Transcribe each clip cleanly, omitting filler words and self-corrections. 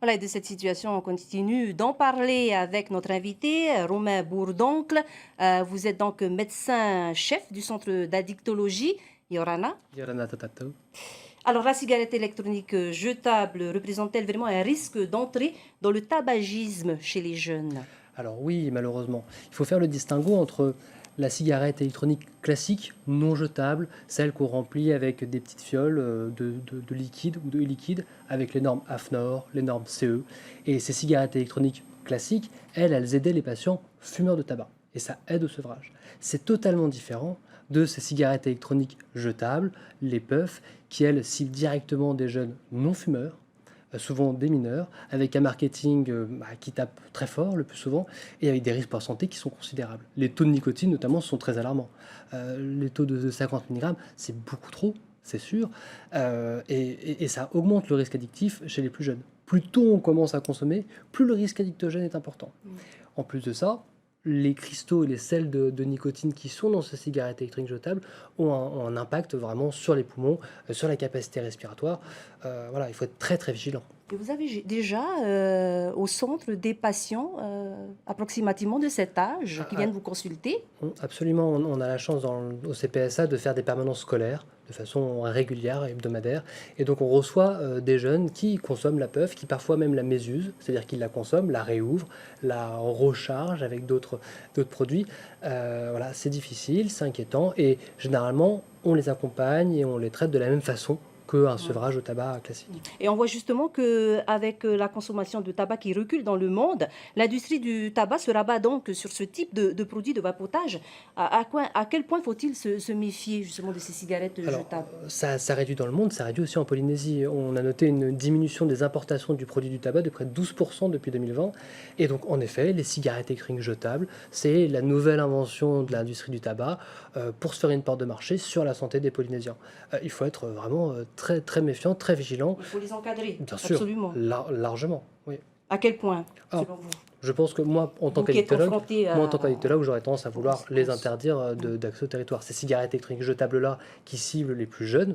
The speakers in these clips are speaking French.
Voilà, et de cette situation, on continue d'en parler avec notre invité, Romain Bourdoncle. Vous êtes donc médecin-chef du centre d'addictologie, Yorana. Yorana Tatato. Alors, la cigarette électronique jetable représente-t-elle vraiment un risque d'entrée dans le tabagisme chez les jeunes? Alors oui, malheureusement, il faut faire le distinguo entre la cigarette électronique classique, non jetable, celle qu'on remplit avec des petites fioles de liquide ou de liquide, avec les normes AFNOR, les normes CE. Et ces cigarettes électroniques classiques, elles aidaient les patients fumeurs de tabac. Et ça aide au sevrage. C'est totalement différent de ces cigarettes électroniques jetables, les puffs, qui elles ciblent directement des jeunes non fumeurs, souvent des mineurs, avec un marketing qui tape très fort le plus souvent, et avec des risques pour la santé qui sont considérables. Les taux de nicotine notamment sont très alarmants. Les taux de 50 mg, c'est beaucoup trop, c'est sûr, et ça augmente le risque addictif chez les plus jeunes. Plus tôt on commence à consommer, plus le risque addictogène est important. En plus de ça, les cristaux et les sels de nicotine qui sont dans ces cigarettes électroniques jetables ont un impact vraiment sur les poumons, sur la capacité respiratoire. Voilà, il faut être très très vigilant. Et vous avez déjà au centre des patients approximativement de cet âge qui viennent vous consulter? Absolument, on a la chance au CPSA de faire des permanences scolaires de façon régulière et hebdomadaire. Et donc on reçoit des jeunes qui consomment la puff, qui parfois même la mésusent, c'est-à-dire qu'ils la consomment, la réouvrent, la rechargent avec d'autres produits. Voilà, c'est difficile, c'est inquiétant et généralement on les accompagne et on les traite de la même façon qu'un sevrage au tabac classique. Et on voit justement qu'avec la consommation de tabac qui recule dans le monde, l'industrie du tabac se rabat donc sur ce type de produits de vapotage. À quel point faut-il se méfier justement de ces cigarettes Alors, jetables? ça réduit dans le monde, ça réduit aussi en Polynésie. On a noté une diminution des importations du produit du tabac de près de 12% depuis 2020. Et donc, en effet, les cigarettes électroniques jetables, c'est la nouvelle invention de l'industrie du tabac pour se faire une part de marché sur la santé des Polynésiens. Il faut être vraiment très, très méfiant, très vigilant. Il faut les encadrer, Bien sûr, absolument. largement, oui. À quel point, Alors, selon vous? je pense que moi, en tant Vous qui êtes qu'addictologue, confronté j'aurais tendance à vouloir les conséquences. interdire d'accès au territoire. Ces cigarettes électroniques jetables-là, qui ciblent les plus jeunes,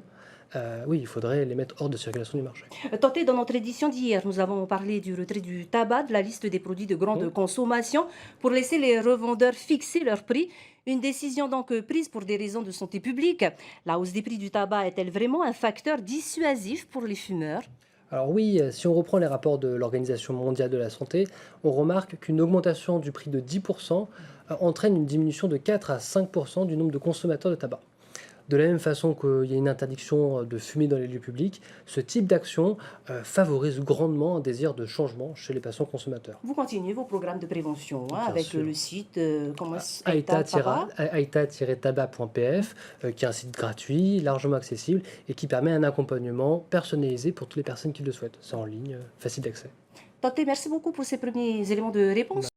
oui, il faudrait les mettre hors de circulation du marché. Tantôt, dans notre édition d'hier, nous avons parlé du retrait du tabac de la liste des produits de grande consommation pour laisser les revendeurs fixer leur prix. Une décision donc prise pour des raisons de santé publique. La hausse des prix du tabac est-elle vraiment un facteur dissuasif pour les fumeurs? Alors oui, si on reprend les rapports de l'Organisation mondiale de la santé, on remarque qu'une augmentation du prix de 10% entraîne une diminution de 4 à 5% du nombre de consommateurs de tabac. De la même façon qu'il y a une interdiction de fumer dans les lieux publics, ce type d'action favorise grandement un désir de changement chez les patients consommateurs. Vous continuez vos programmes de prévention Bien avec sûr. le site Aïta Tabac. aita-tabac.pf, qui est un site gratuit, largement accessible et qui permet un accompagnement personnalisé pour toutes les personnes qui le souhaitent. C'est en ligne, facile d'accès. Tantôt, merci beaucoup pour ces premiers éléments de réponse.